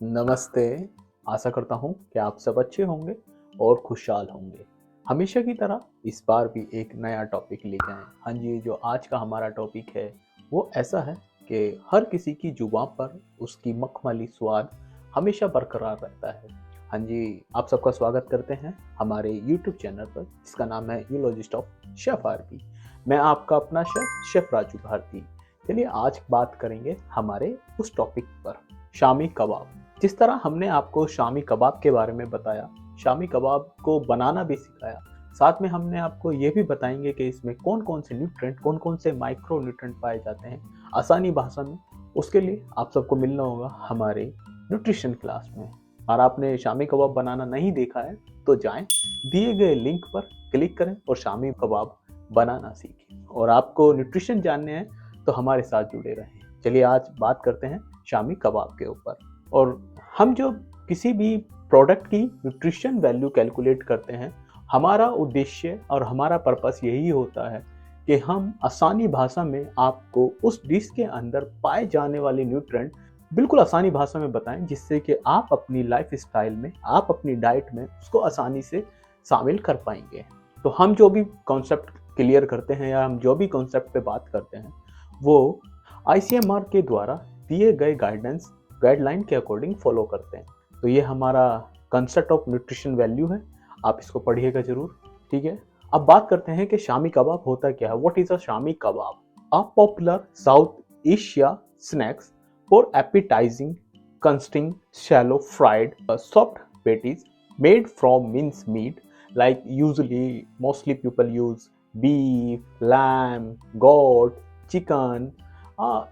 नमस्ते। आशा करता हूँ कि आप सब अच्छे होंगे और खुशहाल होंगे। हमेशा की तरह इस बार भी एक नया टॉपिक लेके आए। हाँ जी, जो आज का हमारा टॉपिक है वो ऐसा है कि हर किसी की जुबान पर उसकी मखमली स्वाद हमेशा बरकरार रहता है। हाँ जी, आप सबका स्वागत करते हैं हमारे यूट्यूब चैनल पर जिसका नाम है यूलॉजिस्ट ऑफ शेफ आरपी। मैं आपका अपना शेफ राजू भारती। चलिए आज बात करेंगे हमारे उस टॉपिक पर, शामी कबाब। जिस तरह हमने आपको शामी कबाब के बारे में बताया, शामी कबाब को बनाना भी सिखाया, साथ में हमने आपको ये भी बताएंगे कि इसमें कौन कौन से न्यूट्रेंट, कौन कौन से माइक्रो न्यूट्रेंट पाए जाते हैं आसानी भाषा में। उसके लिए आप सबको मिलना होगा हमारे न्यूट्रिशन क्लास में। और आपने शामी कबाब बनाना नहीं देखा है तो जाएं, दिए गए लिंक पर क्लिक करें और शामी कबाब बनाना सीखें। और आपको न्यूट्रिशन जानने हैं तो हमारे साथ जुड़े रहें। चलिए आज बात करते हैं शामी कबाब के ऊपर। और हम जो किसी भी प्रोडक्ट की न्यूट्रिशन वैल्यू कैलकुलेट करते हैं, हमारा उद्देश्य और हमारा पर्पस यही होता है कि हम आसानी भाषा में आपको उस डिश के अंदर पाए जाने वाले न्यूट्रेंट बिल्कुल आसानी भाषा में बताएं, जिससे कि आप अपनी लाइफ स्टाइल में, आप अपनी डाइट में उसको आसानी से शामिल कर पाएंगे। तो हम जो भी कॉन्सेप्ट क्लियर करते हैं या हम जो भी कॉन्सेप्ट पे बात करते हैं वो ICMR के द्वारा दिए गए गाइडलाइन के अकॉर्डिंग फॉलो करते हैं। तो ये हमारा कंसेप्ट ऑफ न्यूट्रिशन वैल्यू है, आप इसको पढ़िएगा जरूर। ठीक है, अब बात करते हैं कि शामी कबाब होता क्या है। What is a shami kebab? A popular south Asia snacks for appetising, consisting shallow fried soft patties made from minced meat, like usually mostly people use beef, lamb, goat, chicken.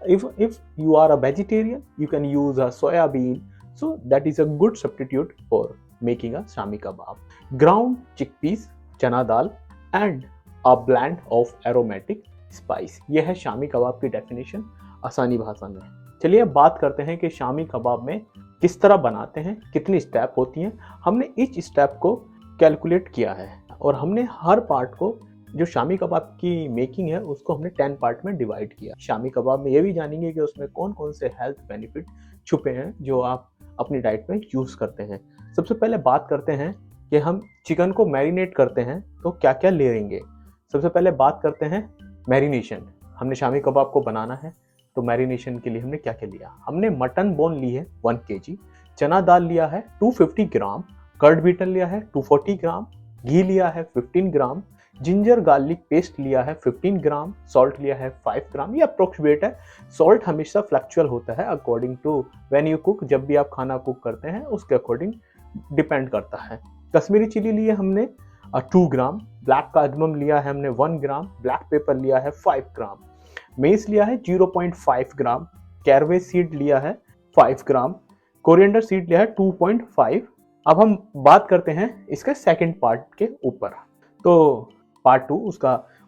If you are a vegetarian, you can use a soya bean. So that is a good substitute for making a shami kebab. Ground chickpeas, chana dal, and a blend of aromatic spice. यह है शामी कबाब की definition आसानी भाषा में। चलिए अब बात करते हैं कि शामी कबाब में किस तरह बनाते हैं, कितनी स्टेप होती हैं। हमने ईच स्टेप को कैलकुलेट किया है और हमने हर पार्ट को, जो शामी कबाब की मेकिंग है, उसको हमने 10 पार्ट में डिवाइड किया। शामी कबाब में ये भी जानेंगे कि उसमें कौन कौन से हेल्थ बेनिफिट छुपे हैं जो आप अपनी डाइट में यूज़ करते हैं। सबसे पहले बात करते हैं कि हम चिकन को मैरिनेट करते हैं तो क्या क्या लेंगे। सबसे पहले बात करते हैं मैरिनेशन। हमने शामी कबाब को बनाना है तो मैरिनेशन के लिए हमने क्या क्या लिया। हमने मटन बोन ली है 1 kg, चना दाल लिया है 250 ग्राम, कर्ड बीटन लिया है 240 ग्राम, घी लिया है 15 ग्राम, जिंजर गार्लिक पेस्ट लिया है 15 ग्राम, सॉल्ट लिया है 5 ग्राम। ये अप्रोक्सीमेट है, सॉल्ट हमेशा फ्लक्चुअल होता है according to when you cook. जब भी आप खाना कुक करते हैं उसके अकॉर्डिंग डिपेंड करता है। कश्मीरी चिली लिए हमने 2 ग्राम, ब्लैक कार्डमम लिया है हमने 1 ग्राम, ब्लैक पेपर लिया है 5 ग्राम, मेस लिया है 0.5 ग्राम, कैरवे सीड लिया है 5 ग्राम, कोरिएंडर सीड लिया है 2.5। अब हम बात करते हैं इसके सेकंड पार्ट के ऊपर। तो पार्ट 2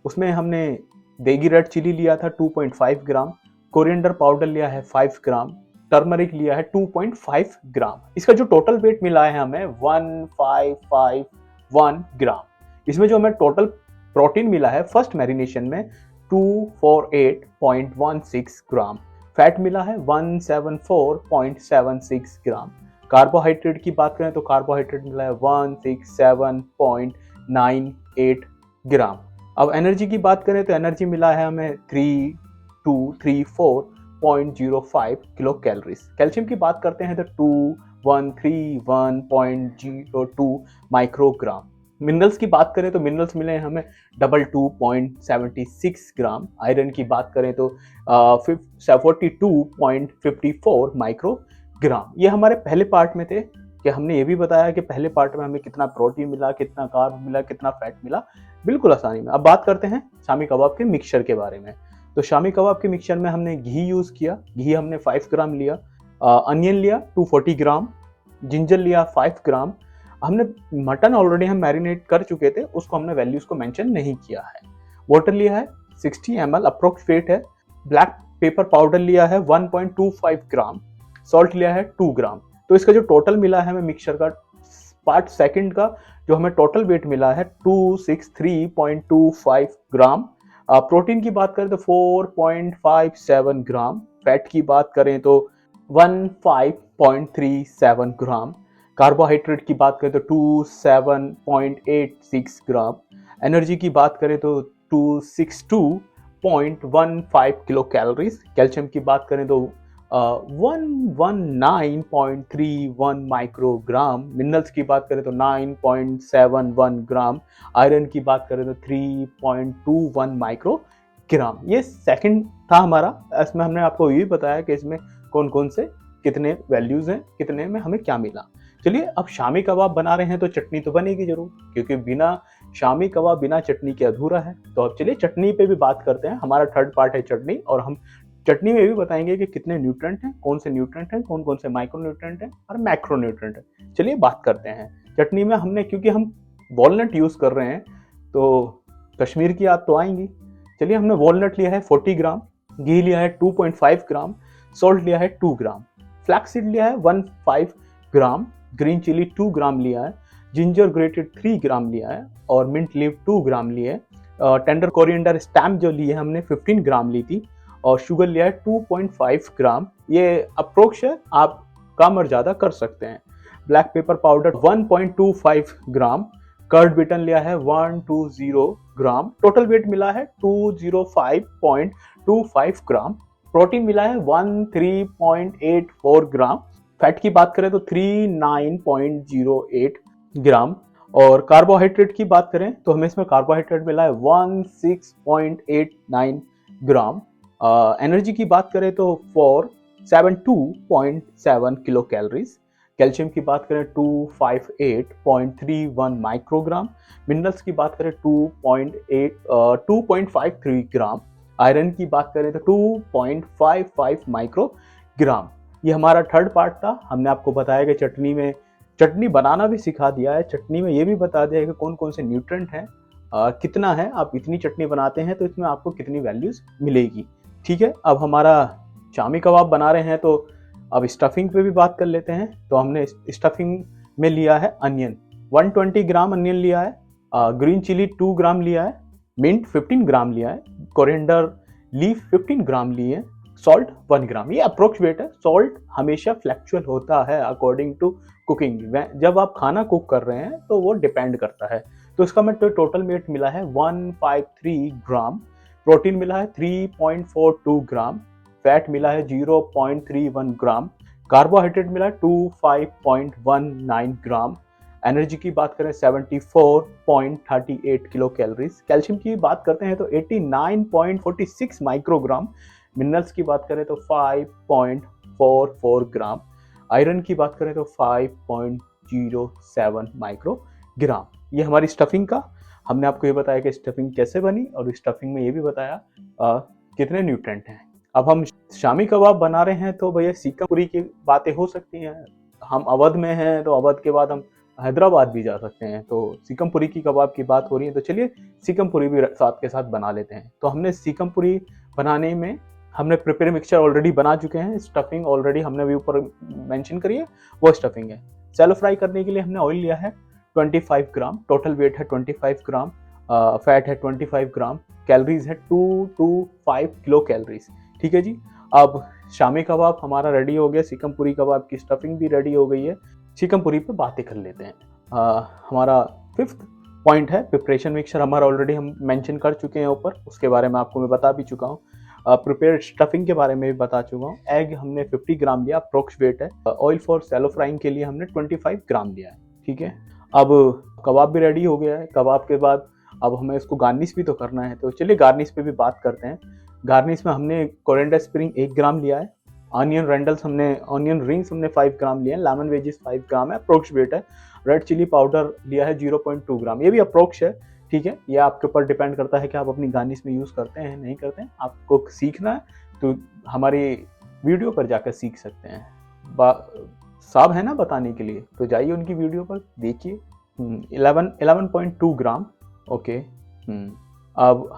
उसमें हमने देगी रेड चिली लिया था 2.5 ग्राम, कोरिएंडर पाउडर लिया है 5 ग्राम, टर्मरिक लिया है 2.5 ग्राम। इसका जो टोटल वेट मिला है हमें 1551 ग्राम। इसमें जो हमें टोटल प्रोटीन मिला है फर्स्ट मैरिनेशन में 248.16 ग्राम, फैट मिला है 174.76 ग्राम। कार्बोहाइड्रेट की बात करें तो कार्बोहाइड्रेट मिला है 167.98 ग्राम। अब एनर्जी की बात करें तो एनर्जी मिला है हमें 3234.05 किलो कैलोरीज। कैल्शियम की बात करते हैं तो 2131.02 माइक्रोग्राम। मिनरल्स की बात करें तो मिनरल्स मिले हैं हमें 22.76 ग्राम। आयरन की बात करें तो 42.54 माइक्रोग्राम। ये हमारे पहले पार्ट में थे कि हमने ये भी बताया कि पहले पार्ट में हमें कितना प्रोटीन मिला, कितना कार्ब मिला, कितना फैट मिला, बिल्कुल आसानी में। अब बात करते हैं शामी कबाब के मिक्सचर के बारे में। तो शामी कबाब के मिक्सचर में हमने घी यूज किया। घी हमने 5 ग्राम लिया, अनियन लिया 240 ग्राम, जिंजर लिया 5 ग्राम। हमने मटन ऑलरेडी हम मैरिनेट कर चुके थे, उसको हमने वैल्यूज को मेंशन नहीं किया है। वाटर लिया है 60 ml अप्रोक्सीमेट है। ब्लैक पेपर पाउडर लिया है 1.25 ग्राम, सॉल्ट लिया है 2 ग्राम। तो इसका जो टोटल मिला है हमें मिक्सचर का पार्ट सेकंड का जो हमें टोटल वेट मिला है 263.25 ग्राम। प्रोटीन की बात करें तो 4.57 ग्राम। फैट की बात करें तो 15.37 ग्राम। कार्बोहाइड्रेट की बात करें तो 27.86 ग्राम। एनर्जी की बात करें तो 262.15 किलो कैलोरीज। कैल्शियम की बात करें तो 119.31 माइक्रोग्राम। मिनरल्स की बात करें तो 9.71 ग्राम। आयरन की बात करें तो 3.21 माइक्रोग्राम। ये सेकंड था हमारा। इसमें हमने आपको ये भी बताया कि इसमें कौन कौन से कितने वैल्यूज हैं, कितने में हमें क्या मिला। चलिए, अब शामी कबाब बना रहे हैं तो चटनी तो बनेगी जरूर, क्योंकि बिना शामी कबाब बिना चटनी के अधूरा है। तो अब चलिए चटनी पे भी बात करते हैं। हमारा थर्ड पार्ट है चटनी, और हम चटनी में भी बताएंगे कि कितने न्यूट्रेंट हैं, कौन से न्यूट्रेंट हैं, कौन कौन से माइक्रो न्यूट्रेंट हैं और मैक्रो न्यूट्रेंट हैं। चलिए बात करते हैं चटनी में। हमने, क्योंकि हम वॉलनट यूज कर रहे हैं तो कश्मीर की याद तो आएंगी। चलिए, हमने वॉलनट लिया है 40 ग्राम, घी लिया है 2.5 ग्राम, सॉल्ट लिया है 2 ग्राम, फ्लैक्सीड लिया है 15 ग्राम, ग्रीन चिली 2 ग्राम लिया है, जिंजर ग्रेटेड 3 ग्राम लिया है, और मिंट लीव 2 ग्राम लिए। टेंडर कोरिएंडर स्टैम्प जो लिए हमने 15 ग्राम ली थी, और शुगर लिया है 2.5 ग्राम। ये अप्रोक्स है, आप कम और ज़्यादा कर सकते हैं। ब्लैक पेपर पाउडर 1.25 ग्राम, कर्ड बिटन लिया है 120 ग्राम। टोटल वेट मिला है 205.25 ग्राम। प्रोटीन मिला है 13.84 ग्राम। फैट की बात करें तो 39.08 ग्राम। और कार्बोहाइड्रेट की बात करें तो हमें इसमें कार्बोहाइड्रेट मिला है 16.89 ग्राम। एनर्जी की बात करें तो 472.7 किलो कैलोरीज। कैल्शियम की बात करें 258.31 माइक्रोग्राम। मिनरल्स की बात करें 2.53 ग्राम। आयरन की बात करें तो 2.55 माइक्रोग्राम। ये हमारा थर्ड पार्ट था। हमने आपको बताया कि चटनी में चटनी बनाना भी सिखा दिया है। चटनी में ये भी बता दिया है कि कौन कौन से न्यूट्रेंट हैं, कितना है। आप इतनी चटनी बनाते हैं तो इसमें आपको कितनी वैल्यूज मिलेगी। ठीक है, अब हमारा शामी कबाब बना रहे हैं तो अब स्टफिंग पे भी बात कर लेते हैं। तो हमने स्टफिंग में लिया है अनियन 120 ग्राम अनियन लिया है, ग्रीन चिली 2 ग्राम लिया है, मिंट 15 ग्राम लिया है, कोरिएंडर लीफ 15 ग्राम लिए, सॉल्ट 1 ग्राम। ये अप्रोक्सीमेट है। सॉल्ट हमेशा फ्लैक्चुअल होता है अकॉर्डिंग टू कुकिंग। जब आप खाना कुक कर रहे हैं तो वो डिपेंड करता है। तो इसका मैं टोटल वेट मिला है 153 ग्राम। प्रोटीन मिला है 3.42 ग्राम। फैट मिला है 0.31 ग्राम। कार्बोहाइड्रेट मिला है 25.19 ग्राम। एनर्जी की बात करें 74.38 किलो कैलोरीज। कैल्शियम की बात करते हैं तो 89.46 माइक्रोग्राम। मिनरल्स की बात करें तो 5.44 ग्राम। आयरन की बात करें तो 5.07 माइक्रोग्राम। ये हमारी स्टफिंग का हमने आपको ये बताया कि स्टफिंग कैसे बनी, और स्टफिंग में ये भी बताया कितने न्यूट्रेंट हैं। अब हम शामी कबाब बना रहे हैं तो भैया सीकमपुरी की बातें हो सकती हैं। हम अवध में हैं तो अवध के बाद हम हैदराबाद भी जा सकते हैं। तो सीकमपुरी की कबाब की बात हो रही है तो चलिए सीकमपुरी भी साथ के साथ बना लेते हैं। तो हमने सीकमपुरी बनाने में हमने प्रिपेयर मिक्सचर ऑलरेडी बना चुके हैं। स्टफिंग ऑलरेडी हमने भी ऊपर मेंशन करी है, वो स्टफिंग है। सैलो फ्राई करने के लिए हमने ऑयल लिया है 25 ग्राम। टोटल वेट है 25 ग्राम। फैट है 25 ग्राम। कैलोरीज है 225 किलो कैलोरीज। ठीक है जी। अब शामी कबाब हमारा रेडी हो गया, सीकमपुरी कबाब की स्टफिंग भी रेडी हो गई है। सीकमपुरी पे बातें कर लेते हैं। हमारा फिफ्थ पॉइंट है प्रिपरेशन मिक्सचर। हमारा ऑलरेडी हम मेंशन कर चुके हैं ऊपर, उसके बारे में आपको मैं बता भी चुका हूँ। प्रिपेयर स्टफिंग के बारे में भी बता चुका हूँ। एग हमने 50 ग्राम लिया, अप्रोक्स वेट है। ऑयल फॉर सैलो फ्राइंग के लिए हमने 25 ग्राम लिया है। ठीक है, अब कबाब भी रेडी हो गया है। कबाब के बाद अब हमें इसको गार्निश भी तो करना है, तो चलिए गार्निश पे भी बात करते हैं। गार्निश में हमने कोरिएंडर स्प्रिंग 1 ग्राम लिया है। ऑनियन रिंग्स हमने 5 ग्राम लिए हैं। लेमन वेजिस 5 ग्राम है, अप्रोक्स वेट है। रेड चिली पाउडर लिया है 0.2 ग्राम, ये भी अप्रोक्स है। ठीक है, ये आपके ऊपर डिपेंड करता है कि आप अपनी गार्निश में यूज़ करते हैं नहीं करते हैं। आपको सीखना है तो हमारी वीडियो पर जाकर सीख सकते हैं। साहब है ना बताने के लिए, तो जाइए उनकी वीडियो पर देखिए। 11.2 ग्राम। ओके। अब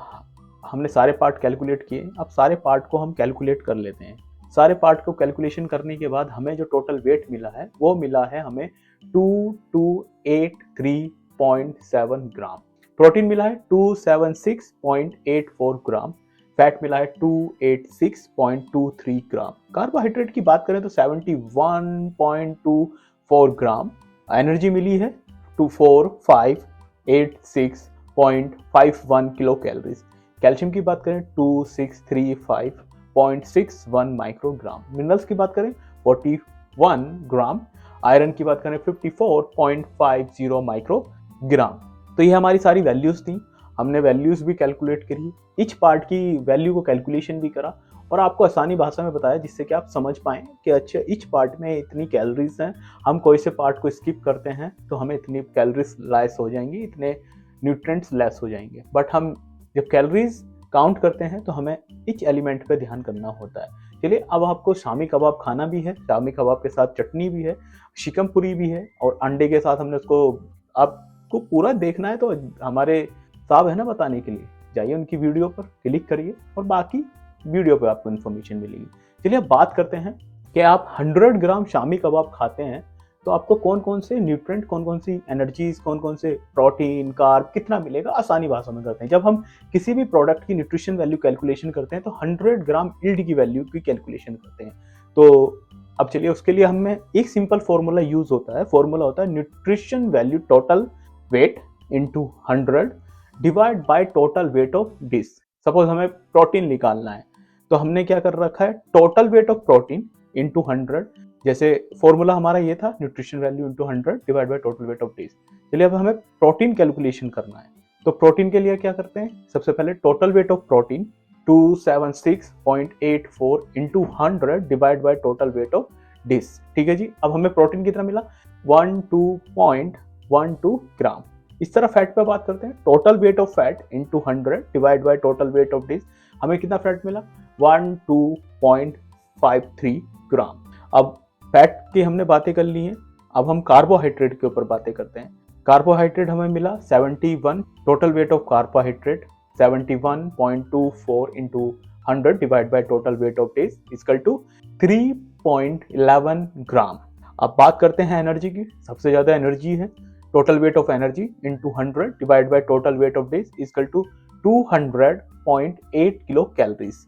हमने सारे पार्ट कैलकुलेट किए। अब सारे पार्ट को हम कैलकुलेट कर लेते हैं। सारे पार्ट को कैलकुलेशन करने के बाद हमें जो टोटल वेट मिला है वो मिला है हमें 2283.7 ग्राम। प्रोटीन मिला है 276.84 ग्राम। फैट मिला है 286.23 ग्राम। कार्बोहाइड्रेट की बात करें तो 71.24 ग्राम। एनर्जी मिली है 24586.51 किलो कैलोरीज। कैल्शियम की बात करें 2635.61 माइक्रोग्राम। मिनरल्स की बात करें 41 ग्राम। आयरन की बात करें 54.50 माइक्रोग्राम। तो ये हमारी सारी वैल्यूज थी। हमने वैल्यूज भी कैलकुलेट करी, इच पार्ट की वैल्यू को कैलकुलेशन भी करा और आपको आसानी भाषा में बताया जिससे कि आप समझ पाएं कि अच्छा इच पार्ट में इतनी कैलोरीज हैं, हम कोई से पार्ट को स्किप करते हैं तो हमें इतनी कैलोरीज लेस हो जाएंगी, इतने न्यूट्रिएंट्स लेस हो जाएंगे। बट हम जब कैलोरीज काउंट करते हैं तो हमें इच एलिमेंट पे ध्यान करना होता है। चलिए अब आपको शामी कबाब खाना भी है, शामी कबाब के साथ चटनी भी है, शिकम पूरी भी है और अंडे के साथ हमने उसको, आपको पूरा देखना है तो हमारे साहब है ना बताने के लिए, जाइए उनकी वीडियो पर क्लिक करिए और बाकी वीडियो पे आपको इन्फॉर्मेशन मिलेगी। चलिए अब बात करते हैं कि आप 100 ग्राम शामी कबाब खाते हैं तो आपको कौन कौन से न्यूट्रिएंट, कौन कौन सी एनर्जीज, कौन कौन से प्रोटीन, कार्ब कितना मिलेगा, आसानी भाषा में करते हैं। जब हम किसी भी प्रोडक्ट की न्यूट्रिशन वैल्यू कैलकुलेशन करते हैं तो 100 ग्राम यील्ड की वैल्यू की कैलकुलेशन करते हैं। तो अब चलिए उसके लिए हमें एक सिंपल फॉर्मूला यूज होता है। फॉर्मूला होता है nutrition value total weight into 100 divide by total weight of dish. Suppose हमें प्रोटीन निकालना है तो हमने क्या कर रखा है, total weight of protein into 100। जैसे फॉर्मूला हमारा ये था nutrition value into 100 divide by total weight of dish. चलिए अब हमें प्रोटीन कैलकुलेशन करना है तो प्रोटीन के लिए क्या करते हैं, सबसे पहले total weight of protein 276.84 into 100 divide by total weight of dish. ठीक है जी, अब हमें प्रोटीन कितना मिला 12.12 ग्राम। इस तरह फैट पे बात करते हैं, total weight of fat into 100 divide by total weight of dish. हमें कितना फैट मिला 12.53 ग्राम। अब फैट की हमने बातें कर ली हैं, अब हम कार्बोहाइड्रेट के ऊपर बातें करते हैं। कार्बोहाइड्रेट हमें मिला 71, total weight of carbohydrate 71.24 into 100 divide by total weight of dish equal to 3.11 gram. अब बात करते हैं एनर्जी की। सबसे ज्यादा एनर्जी है, total weight of energy into 100 divide by total weight of dish equal to 200.8 kilo calories.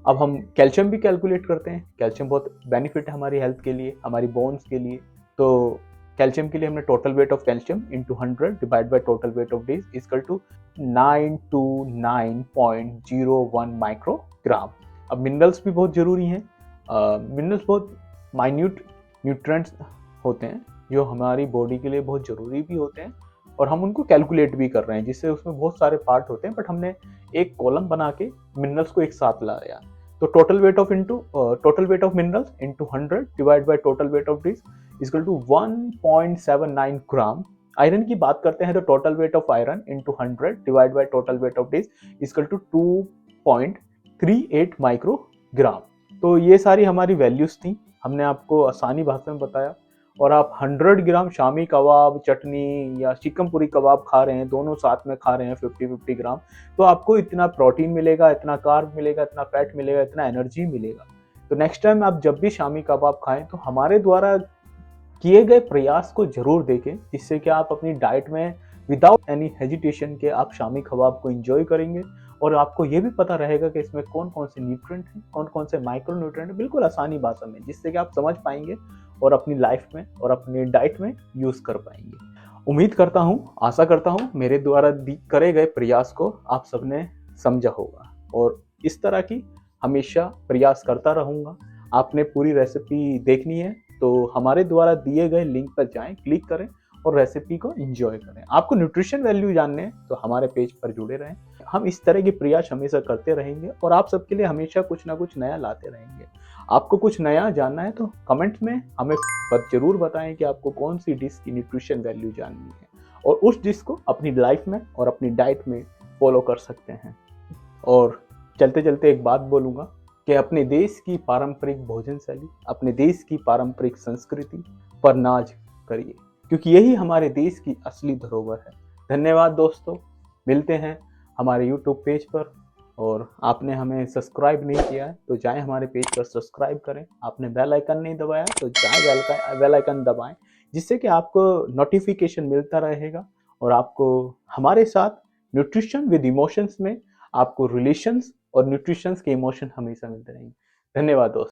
अब हम कैल्शियम भी कैलकुलेट करते हैं। कैल्शियम बहुत बेनिफिट है हमारी हेल्थ के लिए, हमारी बोन्स के लिए। तो कैल्शियम के लिए हमने total weight of calcium into 100 divide by total weight of dish equal to 929.01 microgram. अब मिनरल्स भी बहुत जरूरी हैं। मिनरल्स बहुत माइन्यूट न्यूट्रिएंट्स होते हैं जो हमारी बॉडी के लिए बहुत ज़रूरी भी होते हैं और हम उनको कैलकुलेट भी कर रहे हैं, जिससे उसमें बहुत सारे पार्ट होते हैं बट हमने एक कॉलम बना के मिनरल्स को एक साथ लाया। तो total weight of minerals into 100 divide by total weight of dish equal to 1.79 gram. Iron की बात करते हैं तो total weight of iron into 100 divide by total weight of dish equal to 2.38 microgram. तो ये सारी हमारी वैल्यूज थी, हमने आपको आसानी भाषा में बताया। और आप 100 ग्राम शामी कबाब, चटनी या चिकन पूरी कबाब खा रहे हैं, दोनों साथ में खा रहे हैं 50-50 ग्राम, तो आपको इतना प्रोटीन मिलेगा, इतना कार्ब मिलेगा, इतना फैट मिलेगा, इतना एनर्जी मिलेगा। तो नेक्स्ट टाइम आप जब भी शामी कबाब खाएं तो हमारे द्वारा किए गए प्रयास को जरूर देखें, जिससे कि आप अपनी डाइट में विदाउट एनी हेजिटेशन के आप शामी कबाब को एंजॉय करेंगे और आपको ये भी पता रहेगा कि इसमें कौन कौन से न्यूट्रिएंट हैं, कौन कौन से माइक्रो न्यूट्रिएंट हैं, बिल्कुल आसानी भाषा में, जिससे कि आप समझ पाएंगे और अपनी लाइफ में और अपनी डाइट में यूज कर पाएंगे। उम्मीद करता हूँ, आशा करता हूँ मेरे द्वारा करे गए प्रयास को आप सबने समझा होगा और इस तरह की हमेशा प्रयास करता रहूँगा। आपने पूरी रेसिपी देखनी है तो हमारे द्वारा दिए गए लिंक पर जाएं, क्लिक करें और रेसिपी को एंजॉय करें। आपको न्यूट्रिशन वैल्यू जानने हैं तो हमारे पेज पर जुड़े रहें। हम इस तरह के प्रयास हमेशा करते रहेंगे और आप सबके लिए हमेशा कुछ ना कुछ नया लाते रहेंगे। आपको कुछ नया जानना है तो कमेंट में हमें जरूर बताएं कि आपको कौन सी डिश की न्यूट्रिशन वैल्यू जाननी है और उस डिश को अपनी लाइफ में और अपनी डाइट में फॉलो कर सकते हैं। और चलते चलते एक बात बोलूँगा कि अपने देश की पारंपरिक भोजन शैली, अपने देश की पारंपरिक संस्कृति पर नाज करिए, क्योंकि यही हमारे देश की असली धरोहर है। धन्यवाद दोस्तों, मिलते हैं हमारे YouTube पेज पर। और आपने हमें सब्सक्राइब नहीं किया है तो जाएं हमारे पेज पर सब्सक्राइब करें। आपने बेल आइकन नहीं दबाया तो जाएं बेल आइकन दबाएं, जिससे कि आपको नोटिफिकेशन मिलता रहेगा और आपको हमारे साथ न्यूट्रिशन विद इमोशंस में आपको रिलेशंस और न्यूट्रिशंस के इमोशन हमेशा मिलते रहेंगे। धन्यवाद दोस्तों।